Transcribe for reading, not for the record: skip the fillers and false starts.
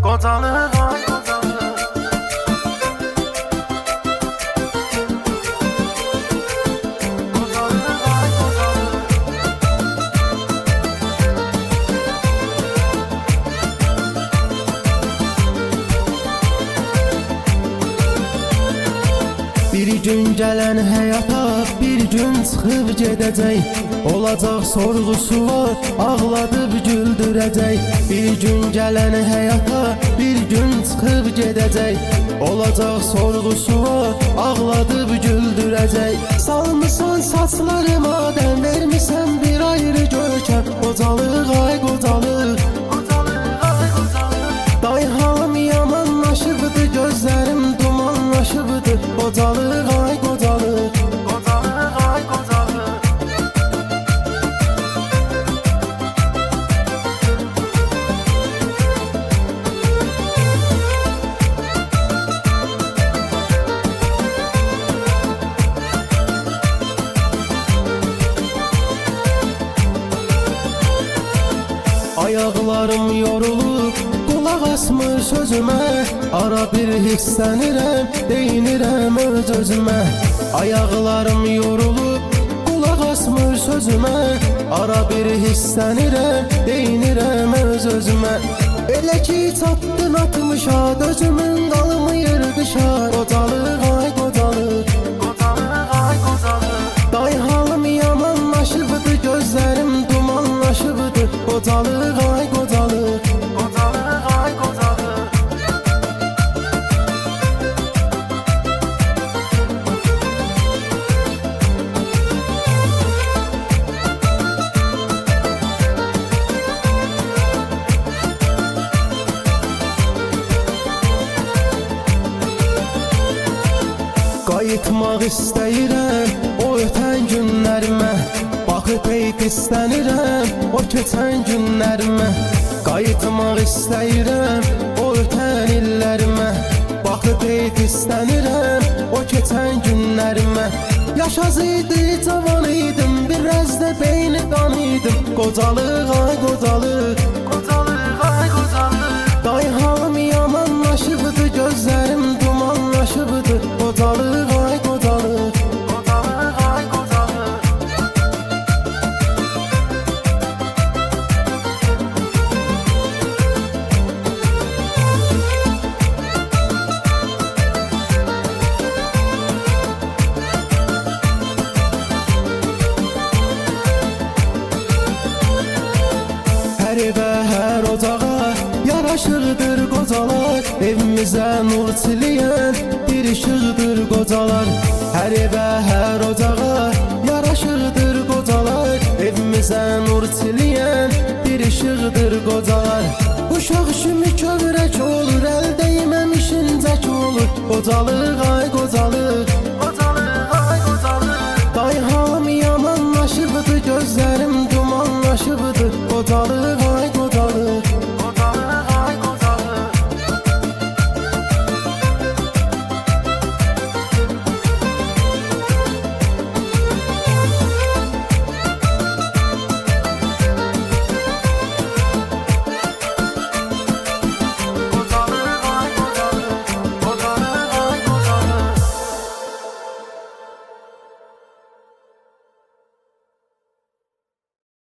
Qocalıq ay qocalıq. Qocalıq ay qocalıq. Bir gün gələn həyata bir gün çıxıb gedəcək. Olacaq sorğusu var, ağladıb güldürəcək. Bir gün gələn həyata bir gün çıxıb gedəcək. Olacaq sorğusu var, ağladıb güldürəcək. Salmısan saçlarıma, dən vermisən bir ayrı görkəm. Qocalıq ay qocalıq. Day halım yamanlaşıbdı, gözlərim dumanlaşıbdı. Qocalıq ay qocalıq. Qocalıq ay qocalıq. Ayaqlarım yorulub, qulaq asmır sözümə. Ara bir hisslənirəm, deyinirəm öz-özümə. Ayaqlarım yorulub, qulaq asmır sözümə. Ara bir hisslənirəm, deyinirəm öz-özümə. Elə ki çatdın 60-a, dözümün qalmayır qışa. Qocalıq ay qocalıq. Qocalıq ay qocalıq. Day halım yamanlaşıbdı, gözlərim dumanlaşıbdı. Qocalıq ay qocalıq. Qocalıq ay qocalıq. Qayıtmaq istəyirəm o ötən günlərimə. Baxıb ey pislənirəm o keçən günlərimə. Qayıtmaq istəyirəm o ötən illərimə. Baxıb ey pislənirəm o keçən günlərimə. Yaşaz idi, cavan idim, biraz da beyni qan idim. Qocalıq ay qocalıq. Qocalıq ay qocalıq. Day halım yamanlaşıbdı, gözlərim dumanlaşıbdı. Qocalıq ay qocalıq. Qocalıq ay qocalıq. Hər evə, hər ocağa yaraşırdır qocalar. Evimizə nur çiləyən bir işıqdır qocalar. Hər evə, hər ocağa yaraşırdır qocalar. Evimizə nur çiləyən bir işıqdır qocalar. Uşaq kimi kövrək olur, əl dəyməmişincək olur. Qocalıq ay qocalıq. Qocalıq ay qocalıq. Day halım yamanlaşıbdı, gözlərim dumanlaşıbdı. Qocalıq